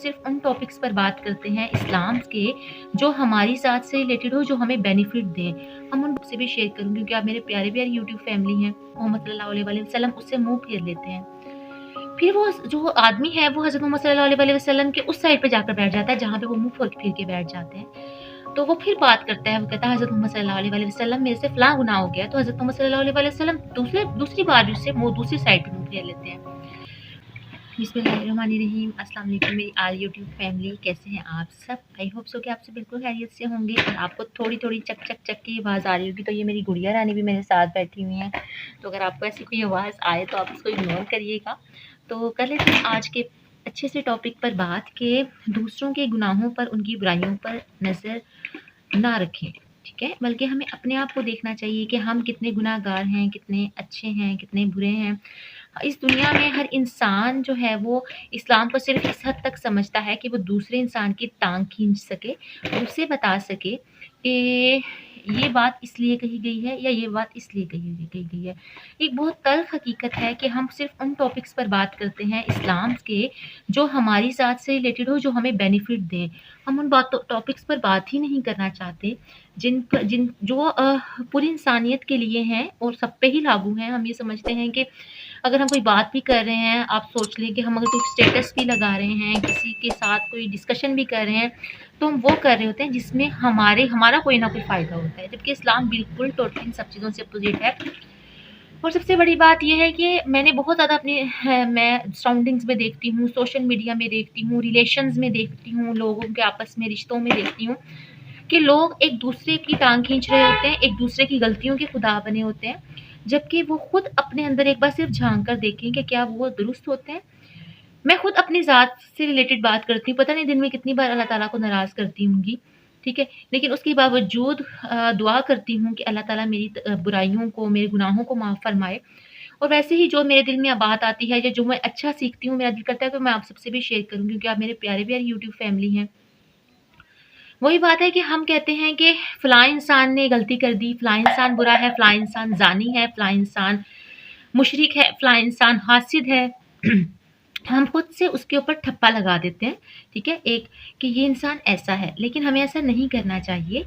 सिर्फ उन टॉपिक्स पर बात करते हैं इस्लाम के जो हमारी ज़ात से रिलेटेड हो, जो हमें बेनिफिट दें। हम उन से भी शेयर करूँगी क्योंकि आप मेरे प्यारे-प्यारे यूट्यूब फैमिली हैं। मोहम्मद सल्लल्लाहु अलैहि वसल्लम उससे मुँह फेर लेते हैं। फिर वो जो आदमी है वो हज़रत मोहम्मद सल्लल्लाहु अलैहि वसल्लम के उस साइड पे जाकर बैठ जाता है जहाँ पे वो मुँह फेर के बैठ जाते हैं। तो वो फिर बात करता है, वो कहता है हज़रत मोहम्मद सल्लल्लाहु अलैहि वसल्लम मेरे से फलाँ गुनाह हो गया। तो हज़रत मोहम्मद सल्लल्लाहु अलैहि वसल्लम दूसरी बार उससे मुँह दूसरी साइड पे मुँह फेर लेते हैं। बिस्मिल्लाहिर्रहमानिर्रहीम। अस्सलाम वालेकुम मेरी आल यूट्यूब फैमिली, कैसे हैं आप सब? आई होप सो कि आप सब बिल्कुल खैरियत से होंगे। और आपको थोड़ी-थोड़ी चक की आवाज़ आ रही होगी तो ये मेरी गुड़िया रानी भी मेरे साथ बैठी हुई हैं। तो अगर आपको ऐसी कोई आवाज़ आए तो आप इसको इग्नोर करिएगा। तो कर लेते हैं आज के अच्छे से टॉपिक पर बात कि दूसरों के गुनाहों पर, उनकी बुराइयों पर नज़र ना रखें, ठीक है? बल्कि हमें अपने आप को देखना चाहिए कि हम कितने गुनहगार हैं, कितने अच्छे हैं, कितने बुरे हैं। इस दुनिया में हर इंसान जो है वो इस्लाम को सिर्फ़ इस हद तक समझता है कि वो दूसरे इंसान की टाँग खींच सके और उसे बता सके कि ये बात इसलिए कही गई है या ये बात इसलिए कही गई है। एक बहुत तल्ख़ हकीकत है कि हम सिर्फ़ उन टॉपिक्स पर बात करते हैं इस्लाम के जो हमारी ज़ात से रिलेटेड हो, जो हमें बेनिफिट दें। हम उन टॉपिक्स पर बात ही नहीं करना चाहते जिन जो पूरी इंसानियत के लिए हैं और सब पे ही लागू हैं। हम ये समझते हैं कि अगर हम कोई बात भी कर रहे हैं, आप सोच लें कि हम अगर कोई स्टेटस भी लगा रहे हैं, किसी के साथ कोई डिस्कशन भी कर रहे हैं, तो हम वो कर रहे होते हैं जिसमें हमारा कोई ना कोई फ़ायदा होता है। जबकि इस्लाम बिल्कुल टोटली इन सब चीज़ों से अपोज़िट है। और सबसे बड़ी बात ये है कि मैंने बहुत ज़्यादा मैं सराउंडिंग्स में देखती हूँ, सोशल मीडिया में देखती हूँ, रिलेशंस में देखती हूँ, लोगों के आपस में रिश्तों में देखती हूँ कि लोग एक दूसरे की टांग खींच रहे होते हैं, एक दूसरे की गलतियों के खुदा बने होते हैं, जबकि वो खुद अपने अंदर एक बार सिर्फ झांक कर देखें कि क्या वो दुरुस्त होते हैं। मैं खुद अपनी ज़ात से रिलेटेड बात करती हूँ, पता नहीं दिन में कितनी बार अल्लाह ताला को नाराज़ करती होंगी, ठीक है? लेकिन उसके बावजूद दुआ करती हूँ कि अल्लाह ताला मेरी बुराइयों को, मेरे गुनाहों को माफ़ फ़रमाए। और वैसे ही जो मेरे दिल में बात आती है या जो मैं अच्छा सीखती हूँ, मेरा दिल करता है कि मैं आप सबसे भी शेयर करूँ क्योंकि आप मेरे प्यारे-प्यारे यूट्यूब फैमिली हैं। वही बात है कि हम कहते हैं कि फ़लाँ इंसान ने गलती कर दी, फ़लाँ इंसान बुरा है, फ़लाँ इंसान ज़ानी है, फ़लाँ इंसान मुशरिक है, फ़लाँ इंसान हासिद है। हम खुद से उसके ऊपर ठप्पा लगा देते हैं, ठीक है? एक कि ये इंसान ऐसा है, लेकिन हमें ऐसा नहीं करना चाहिए।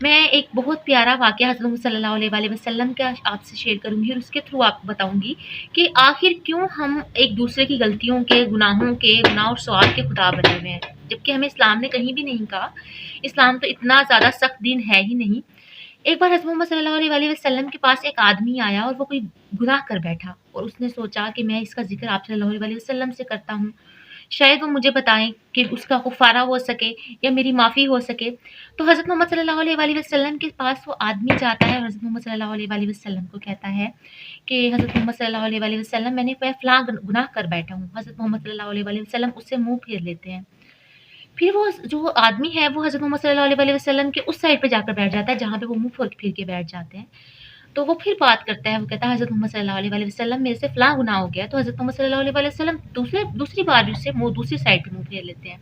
मैं एक बहुत प्यारा वाक़या हज़रत मोहम्मद सल्लल्लाहु अलैहि वसल्लम का आपसे शेयर करूँगी और उसके थ्रू आपको बताऊँगी कि आखिर क्यों हम एक-दूसरे की गलतियों के, गुनाहों के, गुनाह और सवाल के खुदा बने हुए हैं। जबकि हमें इस्लाम ने कहीं भी नहीं कहा, इस्लाम तो इतना ज़्यादा सख्त दीन है ही नहीं। एक बार हज़रत मोहम्मद सल्लल्लाहु अलैहि वसल्लम के पास एक आदमी आया और वो कोई गुनाह कर बैठा और उसने सोचा कि मैं इसका ज़िक्र आप सल्लल्लाहु अलैहि वसल्लम से करता हूँ, शायद वो मुझे बताएँ कि उसका कुफ़ारा हो सके या मेरी माफ़ी हो सके। तो हज़रत मोहम्मद सल्लल्लाहु अलैहि वसल्लम के पास वो आदमी जाता है और हज़रत मोहम्मद सल्लल्लाहु अलैहि वसल्लम को कहता है कि हज़रत मोहम्मद सल्लल्लाहु अलैहि वसल्लम मैं फ़लाँ गुनाह कर बैठा हूँ। हज़रत मोहम्मद सल्लल्लाहु अलैहि वसल्लम उससे मुँह फेर लेते हैं। फिर वो जो आदमी है वो हज़रत मोहम्मद सल्लल्लाहु अलैहि वसल्लम के उस साइड पे जाकर बैठ जाता है जहाँ पे वो मुँह फेर के बैठ जाते हैं। तो वो फिर बात करता है, वो कहता है हज़रत मोहम्मद सल्लल्लाहु अलैहि वसल्लम मेरे से फलाँ गुनाह हो गया। तो हज़रत मोहम्मद सल्लल्लाहु अलैहि वसल्लम दूसरी बार उससे मुँह दूसरी साइड पे मुँह फेर लेते हैं।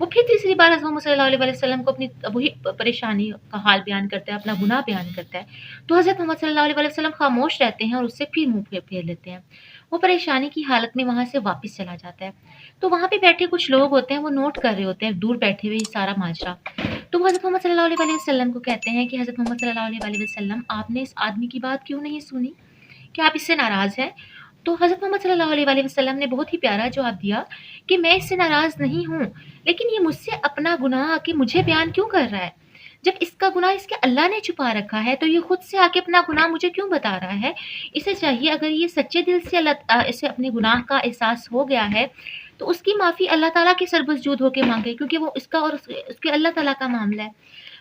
वो फिर तीसरी बार हज़रत मोहम्मद सल्लल्लाहु अलैहि वसल्लम को अपनी वही परेशानी का हाल बयान करता है, अपना गुनाह बयान करता है। तो हज़रत मोहम्मद सल्लल्लाहु अलैहि वसल्लम खामोश रहते हैं और उससे फिर मुँह फेर लेते हैं। वो परेशानी की हालत में वहाँ से वापस चला जाता है। तो वहाँ पे बैठे कुछ लोग होते हैं, वो नोट कर रहे होते हैं, दूर बैठे हुए ये सारा माजरा। तो वो हज़रत मोहम्मद सल्लल्लाहु अलैहि वसल्लम को कहते हैं कि हज़रत मोहम्मद सल्लल्लाहु अलैहि वसल्लम आपने इस आदमी की बात क्यों नहीं सुनी? क्या आप इससे नाराज़ हैं? तो हज़रत मोहम्मद सल्लल्लाहु अलैहि वसल्लम ने बहुत ही प्यारा जवाब दिया कि मैं इससे नाराज़ नहीं हूँ, लेकिन ये मुझसे अपना गुनाह आके मुझे बयान क्यों कर रहा है? जब इसका गुनाह इसके अल्लाह ने छुपा रखा है, तो ये खुद से आके अपना गुनाह मुझे क्यों बता रहा है? इसे चाहिए अगर ये सच्चे दिल से इसे अपने गुनाह का एहसास हो गया है, तो उसकी माफ़ी अल्लाह ताला के सरबसजूद होके माँगे क्योंकि वो इसका और उसके अल्लाह ताला का मामला है।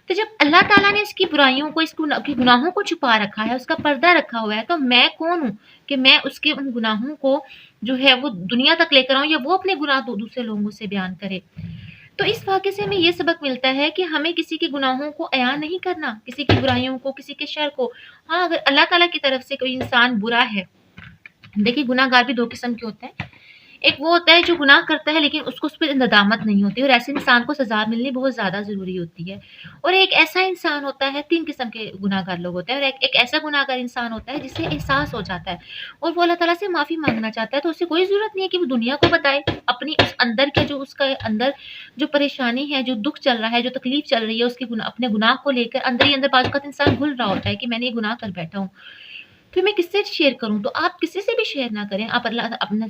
तो जब अल्लाह ताला ने इसकी बुराइयों को, इसके गुनाहों को छुपा रखा है, उसका पर्दा रखा हुआ है, तो मैं कौन हूँ कि मैं उसके उन गुनाहों को जो है वो दुनिया तक लेकर आऊँ या वो अपने गुनाह दूसरे लोगों से बयान करे। तो इस वाक़ये से हमें ये सबक मिलता है कि हमें किसी के गुनाहों को अयान नहीं करना, किसी की बुराइयों को, किसी के शर को। हाँ, अगर अल्लाह ताला की तरफ से कोई इंसान बुरा है, देखिए गुनाहगार भी 2 किस्म के होते हैं। एक वो होता है जो गुनाह करता है लेकिन उसको उस पे नदामत नहीं होती, और ऐसे इंसान को सज़ा मिलनी बहुत ज़्यादा ज़रूरी होती है। और एक ऐसा इंसान होता है, 3 किस्म के गुनाहगार लोग होते हैं, और एक एक ऐसा गुनाहगार इंसान होता है जिसे एहसास हो जाता है और वो अल्लाह ताला से माफ़ी माँगना चाहता है, तो उसे कोई ज़रूरत नहीं है कि वो दुनिया को बताए अपनी उस अंदर के जो उसका अंदर जो परेशानी है, जो दुःख चल रहा है, जो तकलीफ़ चल रही है, उसके अपने गुनाह को लेकर अंदर ही अंदर बाज़ औक़ात इंसान भूल रहा होता है कि मैंने ये गुनाह कर बैठा हूँ। फिर मैं किससे शेयर करूँ? तो आप किसी से भी शेयर ना करें। आप अल्लाह अपना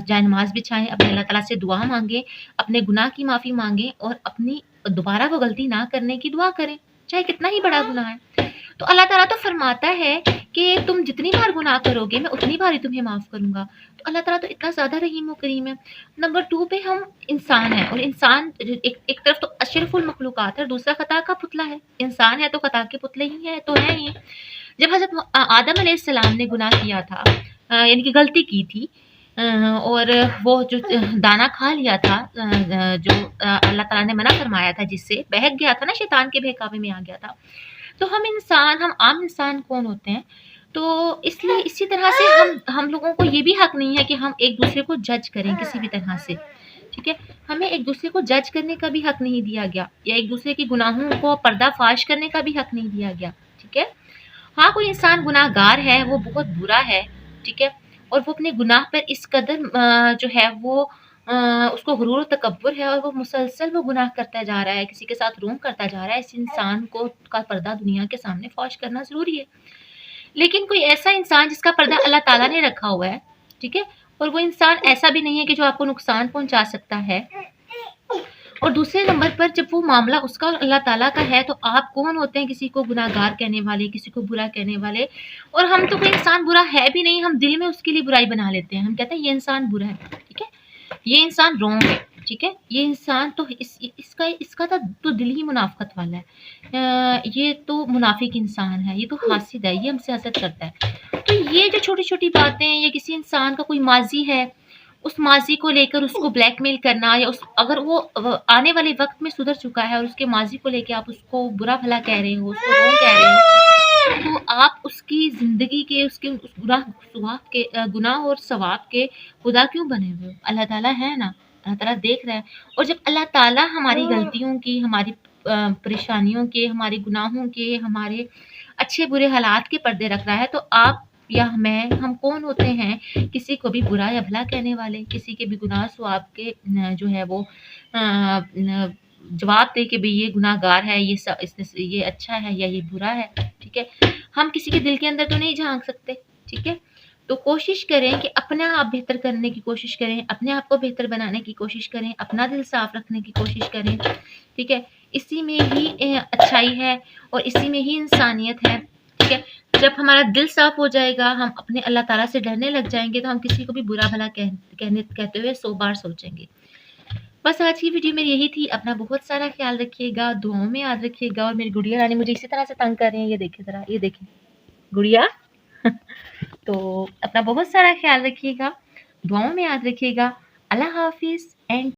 जाए-नमाज़ बिछाएँ, अपने अल्लाह ताला से दुआ माँगे, अपने गुनाह की माफ़ी माँगे और अपनी दोबारा वो गलती ना करने की दुआ करें, चाहे कितना ही बड़ा गुनाह है। तो अल्लाह ताला तो फरमाता है कि तुम जितनी बार गुनाह करोगे, मैं उतनी बार ही तुम्हें माफ़ करूँगा। तो अल्लाह ताला तो इतना ज़्यादा रहीम व करीम है। नंबर 2 पे हम इंसान हैं, और इंसान एक एक तरफ तो अशरफुल मखलूक़ात है और दूसरा ख़ता का पुतला है। इंसान है तो ख़ता के पुतले ही हैं, तो हैं ही। जब हज़रत आदम अलैहिस्सलाम ने गुनाह किया था, यानी कि गलती की थी, और वो जो दाना खा लिया था, जो अल्लाह ताला ने मना फरमाया था, जिससे बहक गया था ना, शैतान के बहकावे में आ गया था। तो हम आम इंसान कौन होते हैं? तो इसलिए इसी तरह से हम लोगों को ये भी हक नहीं है कि हम एक-दूसरे को जज करें किसी भी तरह से, ठीक है? हमें एक-दूसरे को जज करने का भी हक नहीं दिया गया, या एक-दूसरे के गुनाहों को पर्दाफ़ाश करने का भी हक नहीं दिया गया, ठीक है? हाँ, कोई इंसान गुनाहगार है, वो बहुत बुरा है, ठीक है? और वो अपने गुनाह पर इस कदर जो है वो उसको गुरूर और तकब्बुर है, और वो मुसलसल वो गुनाह करता जा रहा है, किसी के साथ रोम करता जा रहा है, इस इंसान को का पर्दा दुनिया के सामने फ़ाश करना ज़रूरी है। लेकिन कोई ऐसा इंसान जिसका पर्दा अल्लाह ताला ने रखा हुआ है, ठीक है? और वो इंसान ऐसा भी नहीं है कि जो आपको नुकसान पहुँचा सकता है, और दूसरे नंबर पर जब वो मामला उसका और अल्लाह ताला का है, तो आप कौन होते हैं किसी को गुनाहगार कहने वाले, किसी को बुरा कहने वाले? और हम तो कोई इंसान बुरा है भी नहीं, हम दिल में उसके लिए बुराई बना लेते हैं। हम कहते हैं ये इंसान बुरा है, ठीक है? ये इंसान रॉन्ग है, ठीक है? ये इंसान तो इसका इसका तो दिल ही मुनाफ़िक़त वाला है। ये तो मुनाफ़िक इंसान है, ये तो हासिद है, ये हमसे हसद करता है। तो ये जो छोटी-छोटी बातें, या किसी इंसान का कोई माज़ी है, उस माज़ी को लेकर उसको ब्लैकमेल करना, या उस अगर वो आने वाले वक़्त में सुधर चुका है और उसके माज़ी को लेके आप उसको बुरा-भला कह रहे हो, उसको रॉन्ग कह रहे हो, तो आप उसकी ज़िंदगी के उसके उस गुनाह और सवाब के खुदा क्यों बने हुए हो? अल्लाह ताला है ना, अल्लाह ताला देख रहा है। और जब अल्लाह ताला हमारी गलतियों की, हमारी परेशानियों के, हमारे गुनाहों के, हमारे अच्छे-बुरे हालात के पर्दे रख रहा है, तो आप या मैं, हम कौन होते हैं किसी को भी बुरा या भला कहने वाले, किसी के भी गुनाह सवाब के जो है वो न जवाब दे कि भई ये गुनाहगार है, इसने ये अच्छा है या ये बुरा है, ठीक है? हम किसी के दिल के अंदर तो नहीं झाँक सकते, ठीक है? तो कोशिश करें कि अपना आप बेहतर करने की कोशिश करें, अपने आप को बेहतर बनाने की कोशिश करें, अपना दिल साफ़ रखने की कोशिश करें, ठीक है? इसी में ही अच्छाई है और इसी में ही इंसानियत है, ठीक है? जब हमारा दिल साफ़ हो जाएगा, हम अपने अल्लाह ताला से डरने लग जाएँगे, तो हम किसी को भी बुरा-भला कहते हुए 100 बार सोचेंगे। बस आज की वीडियो में यही थी। अपना बहुत सारा ख़्याल रखिएगा, दुआओं में याद रखिएगा, और मेरी गुड़िया रानी मुझे इसी तरह से तंग कर रही है, ये देखिए ज़रा, ये देखें, गुड़िया। तो अपना बहुत सारा ख़्याल रखिएगा, दुआओं में याद रखिएगा। अल्लाह हाफ़िज़ एंड